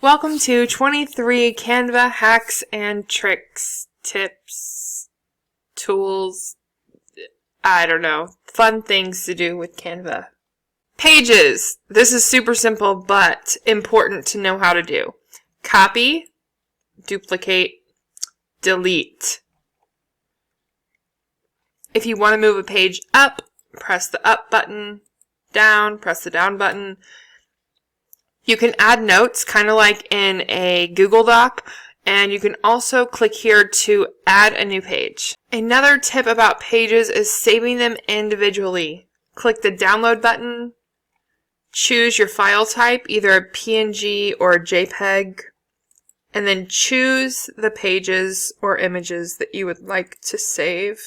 Welcome to 23 Canva hacks and tricks, tips, tools, I don't know, fun things to do with Canva. Pages. This is super simple but important to know how to do. Copy, duplicate, delete. If you want to move a page up, press the up button, down, press the down button. You can add notes, kind of like in a Google Doc, and you can also click here to add a new page. Another tip about pages is saving them individually. Click the download button, choose your file type, either a PNG or a JPEG, and then choose the pages or images that you would like to save.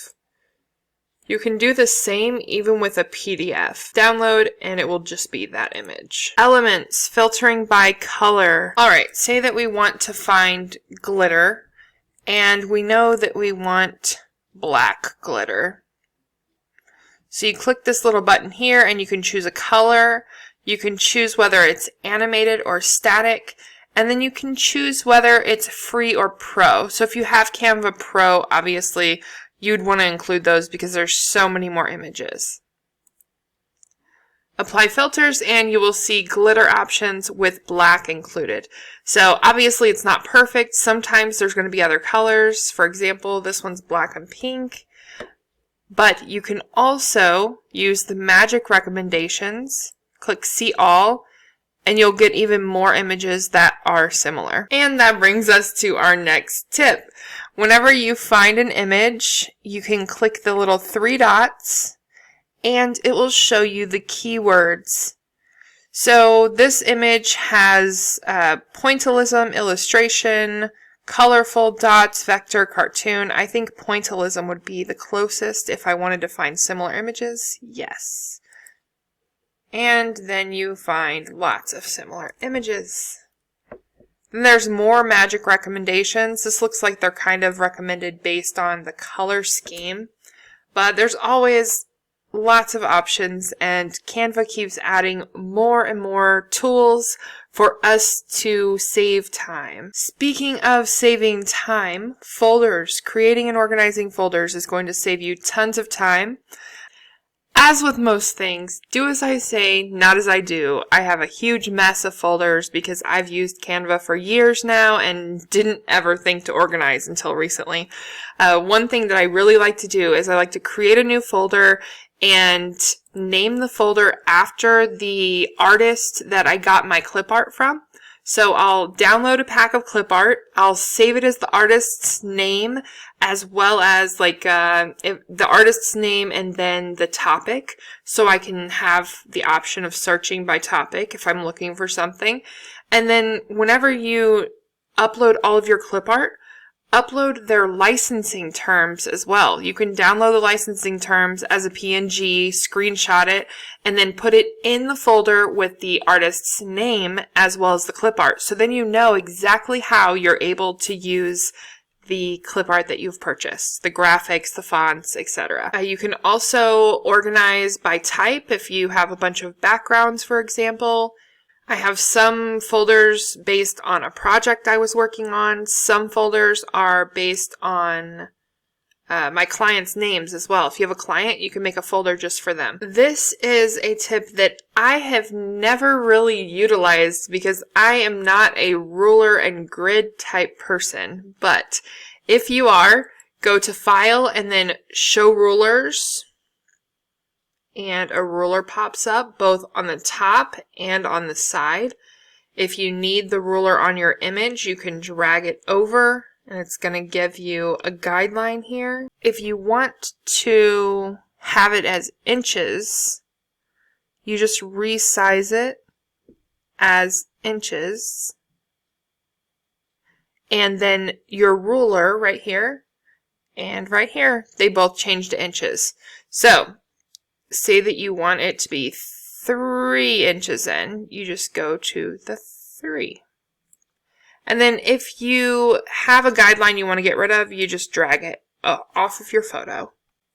You can do the same even with a PDF. Download and it will just be that image. Elements, filtering by color. Alright, say that we want to find glitter and we know that we want black glitter. So you click this little button here and you can choose a color. You can choose whether it's animated or static. And then you can choose whether it's free or pro. So if you have Canva Pro, obviously, you'd want to include those because there's so many more images. Apply filters and you will see glitter options with black included. So obviously it's not perfect. Sometimes there's going to be other colors. For example, this one's black and pink. But you can also use the magic recommendations. Click see all and you'll get even more images that are similar. And that brings us to our next tip. Whenever you find an image, you can click the little three dots and it will show you the keywords. So this image has pointillism, illustration, colorful, dots, vector, cartoon. I think pointillism would be the closest if I wanted to find similar images. Yes. And then you find lots of similar images. Then there's more magic recommendations. This looks like they're kind of recommended based on the color scheme, but there's always lots of options and Canva keeps adding more and more tools for us to save time. Speaking of saving time, folders, creating and organizing folders is going to save you tons of time. As with most things, do as I say, not as I do. I have a huge mess of folders because I've used Canva for years now and didn't ever think to organize until recently. One thing that I really like to do is I like to create a new folder and name the folder after the artist that I got my clip art from. So I'll download a pack of clip art, I'll save it as the artist's name, as well as the artist's name and then the topic, so I can have the option of searching by topic if I'm looking for something. And then whenever you upload all of your clip art, upload their licensing terms as well. You can download the licensing terms as a PNG, screenshot it, and then put it in the folder with the artist's name as well as the clip art. So then you know exactly how you're able to use the clip art that you've purchased, the graphics, the fonts, etc. You can also organize by type if you have a bunch of backgrounds, for example. I have some folders based on a project I was working on. Some folders are based on my clients' names as well. If you have a client, you can make a folder just for them. This is a tip that I have never really utilized because I am not a ruler and grid type person. But if you are, go to File and then Show Rulers. And a ruler pops up both on the top and on the side. If you need the ruler on your image, you can drag it over and it's going to give you a guideline here. If you want to have it as inches, you just resize it as inches. And then your ruler right here and right here, they both change to inches. So say that you want it to be 3 inches in, you just go to the 3. And then if you have a guideline you want to get rid of, you just drag it off of your photo.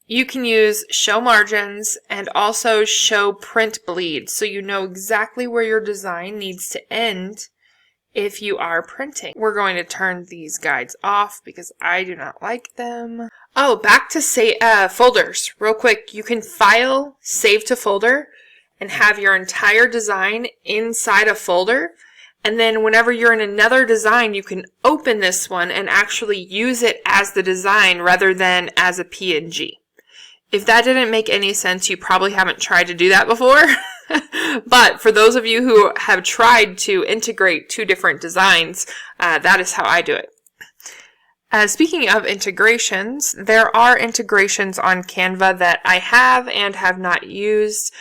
You can use show margins and also show print bleed so you know exactly where your design needs to end if you are printing. We're going to turn these guides off because I do not like them. Oh, back to folders real quick. You can file, save to folder, and have your entire design inside a folder. And then whenever you're in another design, you can open this one and actually use it as the design rather than as a PNG. If that didn't make any sense, you probably haven't tried to do that before. But for those of you who have tried to integrate two different designs, that is how I do it. Speaking of integrations, there are integrations on Canva that I have and have not used.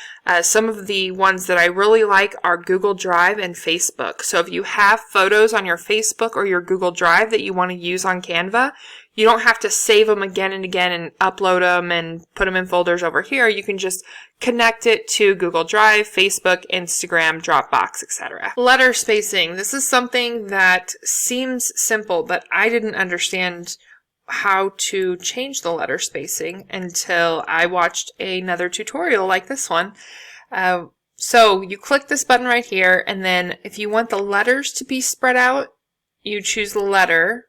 Some of the ones that I really like are Google Drive and Facebook. So if you have photos on your Facebook or your Google Drive that you want to use on Canva, you don't have to save them again and again and upload them and put them in folders over here. You can just connect it to Google Drive, Facebook, Instagram, Dropbox, etc. Letter spacing. This is something that seems simple, but I didn't understand how to change the letter spacing until I watched another tutorial like this one. So you click this button right here, and then if you want the letters to be spread out, you choose the letter.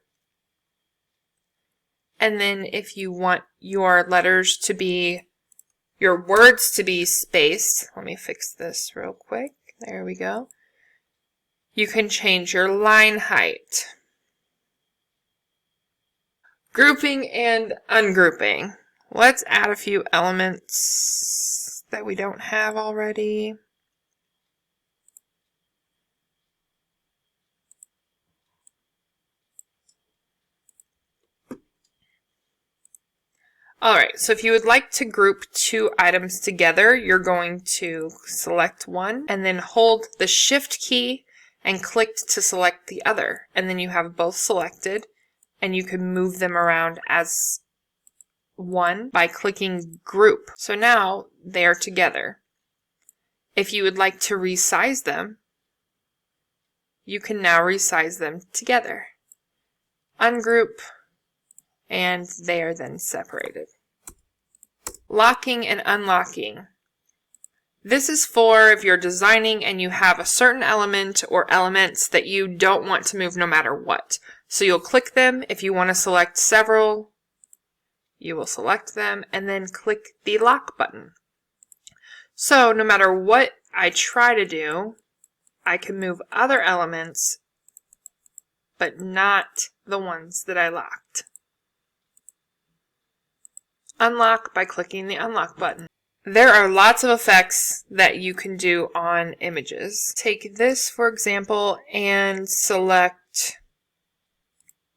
And then if you want your letters to be, your words to be spaced, let me fix this real quick. There we go. You can change your line height. Grouping and ungrouping. Let's add a few elements that we don't have already. Alright, so if you would like to group two items together, you're going to select one and then hold the Shift key and click to select the other. And then you have both selected and you can move them around as one by clicking Group. So now they are together. If you would like to resize them, you can now resize them together. Ungroup, and they are then separated. Locking and unlocking. This is for if you're designing and you have a certain element or elements that you don't want to move no matter what. So you'll click them. If you want to select several, you will select them and then click the lock button. So no matter what I try to do, I can move other elements, but not the ones that I locked. Unlock by clicking the unlock button. There are lots of effects that you can do on images. Take this, for example, and select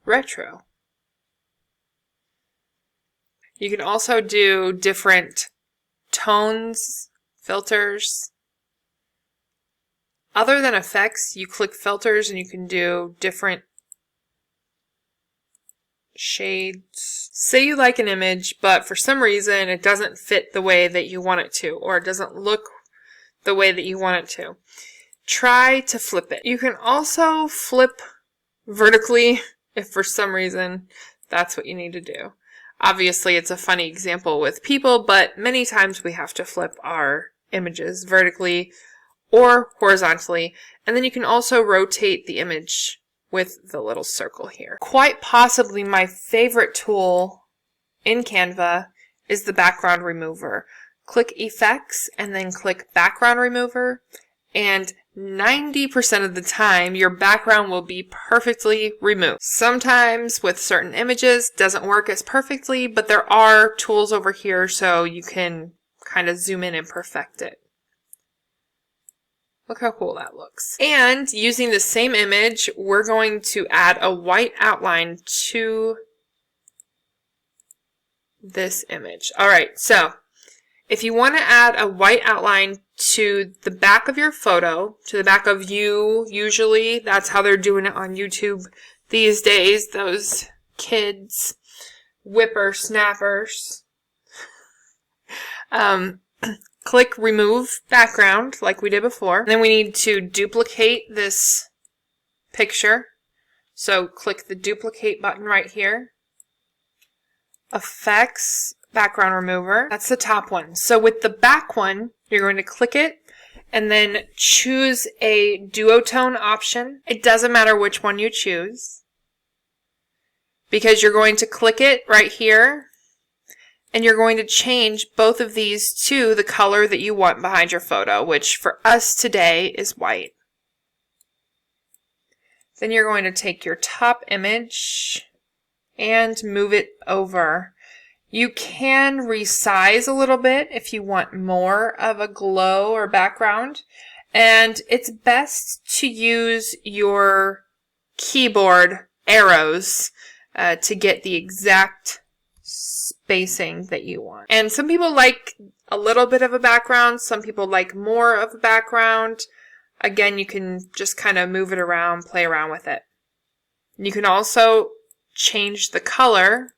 retro. You can also do different tones, filters. Other than effects, you click filters and you can do different shades. Say you like an image, but for some reason it doesn't fit the way that you want it to, or it doesn't look the way that you want it to. Try to flip it. You can also flip vertically if for some reason that's what you need to do. Obviously, it's a funny example with people, but many times we have to flip our images vertically or horizontally, and then you can also rotate the image with the little circle here. Quite possibly my favorite tool in Canva is the background remover. Click Effects and then click Background Remover, and 90% of the time your background will be perfectly removed. Sometimes with certain images it doesn't work as perfectly, but there are tools over here so you can kind of zoom in and perfect it. Look how cool that looks. And using the same image, we're going to add a white outline to this image. Alright, so if you want to add a white outline to the back of your photo, to the back of you, usually that's how they're doing it on YouTube these days, those kids, whippersnappers. Click Remove Background, like we did before. And then we need to duplicate this picture. So click the Duplicate button right here. Effects, Background Remover. That's the top one. So with the back one, you're going to click it, and then choose a duotone option. It doesn't matter which one you choose, because you're going to click it right here, and you're going to change both of these to the color that you want behind your photo, which for us today is white. Then you're going to take your top image and move it over. You can resize a little bit if you want more of a glow or background, and it's best to use your keyboard arrows to get the exact spacing that you want. And some people like a little bit of a background, some people like more of a background. Again, you can just kind of move it around, play around with it. You can also change the color.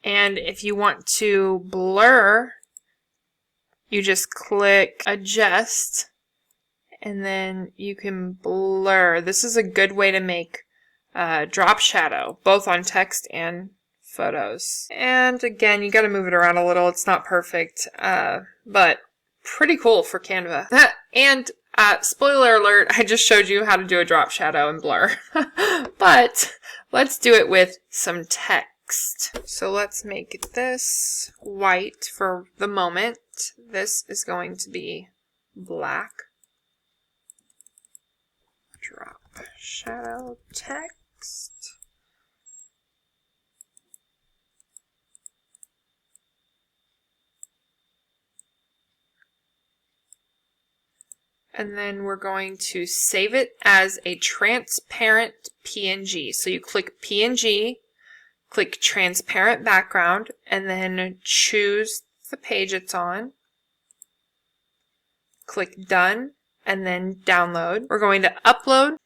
And if you want to blur, you just click adjust, and then you can blur. This is a good way to make drop shadow, both on text and photos. And again, you got to move it around a little. It's not perfect, but pretty cool for Canva. And spoiler alert, I just showed you how to do a drop shadow and blur. But let's do it with some text. So let's make this white for the moment. This is going to be black. Drop shadow text. And then we're going to save it as a transparent PNG. So you click PNG, click transparent background, and then choose the page it's on. Click done, and then download. We're going to upload.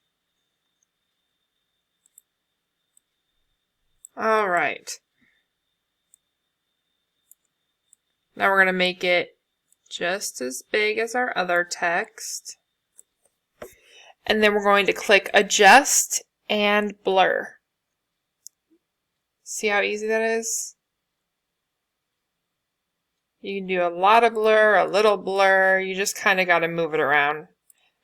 All right. Now we're going to make it just as big as our other text. And then we're going to click adjust and blur. See how easy that is? You can do a lot of blur, a little blur. You just kind of got to move it around.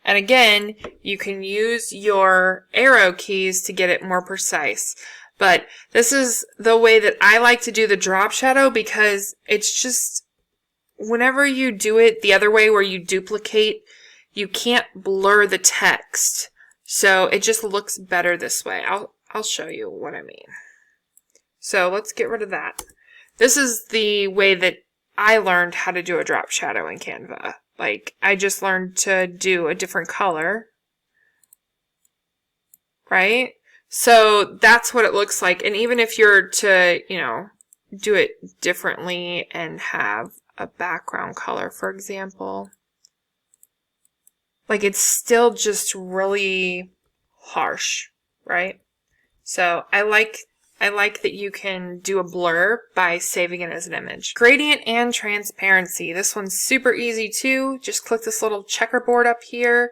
And again, you can use your arrow keys to get it more precise. But this is the way that I like to do the drop shadow, because it's just, whenever you do it the other way where you duplicate, you can't blur the text. So it just looks better this way. I'll show you what I mean. So let's get rid of that. This is the way that I learned how to do a drop shadow in Canva. Like, I just learned to do a different color, right? So that's what it looks like. And even if you're to, do it differently and have a background color, for example, like, it's still just really harsh, right? So I like that you can do a blur by saving it as an image. Gradient and transparency. This one's super easy too. Just click this little checkerboard up here,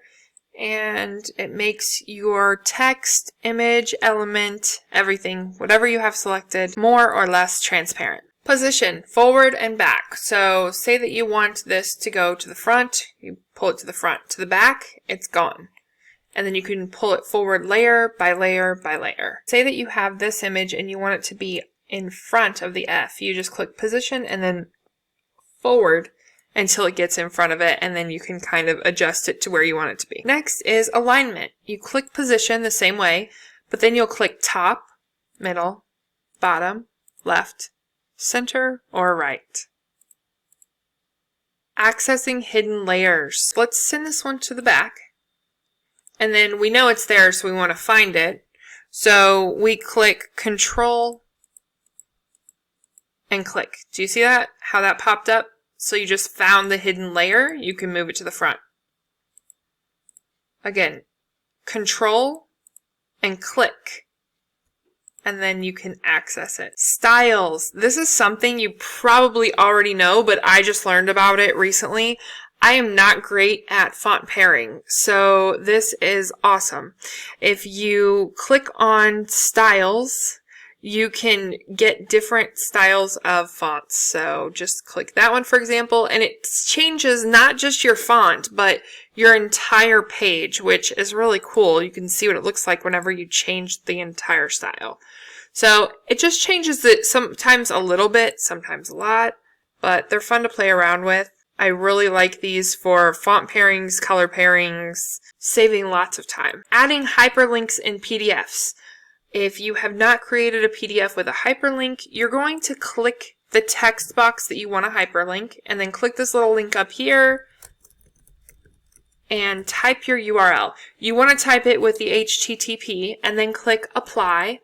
and it makes your text, image, element, everything, whatever you have selected, more or less transparent. Position, forward and back. So say that you want this to go to the front, you pull it to the front. To the back, it's gone. And then you can pull it forward layer by layer by layer. Say that you have this image and you want it to be in front of the F. You just click position and then forward until it gets in front of it, and then you can kind of adjust it to where you want it to be. Next is alignment. You click position the same way, but then you'll click top, middle, bottom, left, center, or right. Accessing hidden layers. Let's send this one to the back. And then we know it's there, so we want to find it. So we click Control and click. Do you see that? How that popped up? So you just found the hidden layer. You can move it to the front. Again, Control and click. And then you can access it. Styles. This is something you probably already know, but I just learned about it recently. I am not great at font pairing, so this is awesome. If you click on styles, you can get different styles of fonts. So just click that one, for example, and it changes not just your font, but your entire page, which is really cool. You can see what it looks like whenever you change the entire style. So it just changes it sometimes a little bit, sometimes a lot, but they're fun to play around with. I really like these for font pairings, color pairings, saving lots of time. Adding hyperlinks in PDFs. If you have not created a PDF with a hyperlink, you're going to click the text box that you want to hyperlink, and then click this little link up here and type your URL. You want to type it with the HTTP and then click apply.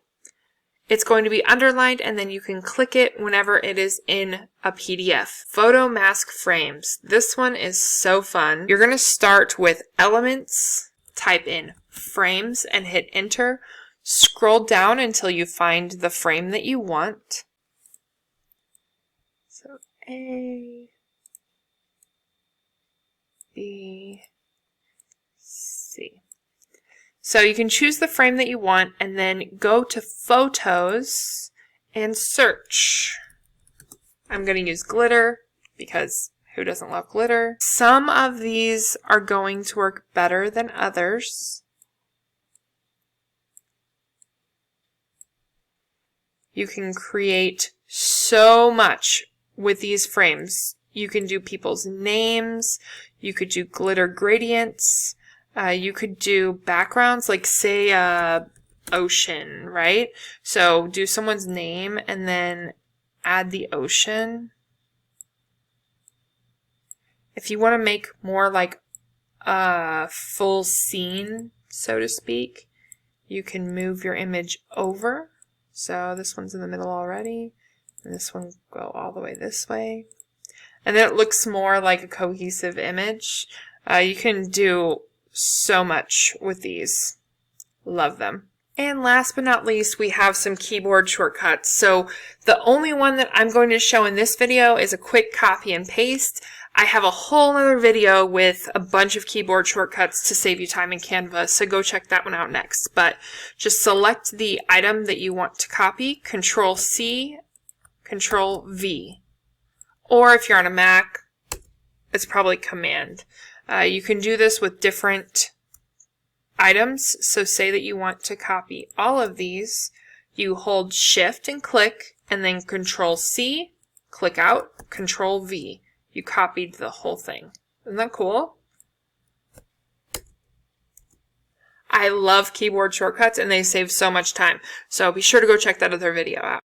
It's going to be underlined, and then you can click it whenever it is in a PDF. Photo mask frames. This one is so fun. You're going to start with elements, type in frames, and hit enter. Scroll down until you find the frame that you want. So A, B, C. So you can choose the frame that you want and then go to Photos and search. I'm going to use glitter because who doesn't love glitter? Some of these are going to work better than others. You can create so much with these frames. You can do people's names, you could do glitter gradients, you could do backgrounds, like say ocean, right? So do someone's name and then add the ocean. If you want to make more like a full scene, so to speak, you can move your image over. So this one's in the middle already, and this one go all the way this way. And then it looks more like a cohesive image. You can do so much with these. Love them. And last but not least, we have some keyboard shortcuts. So the only one that I'm going to show in this video is a quick copy and paste. I have a whole other video with a bunch of keyboard shortcuts to save you time in Canva, so go check that one out next. But just select the item that you want to copy, Control C, Control V. Or if you're on a Mac, it's probably Command. You can do this with different items. So say that you want to copy all of these. You hold Shift and click, and then Control C, click out, Control V. You copied the whole thing. Isn't that cool? I love keyboard shortcuts, and they save so much time. So be sure to go check that other video out.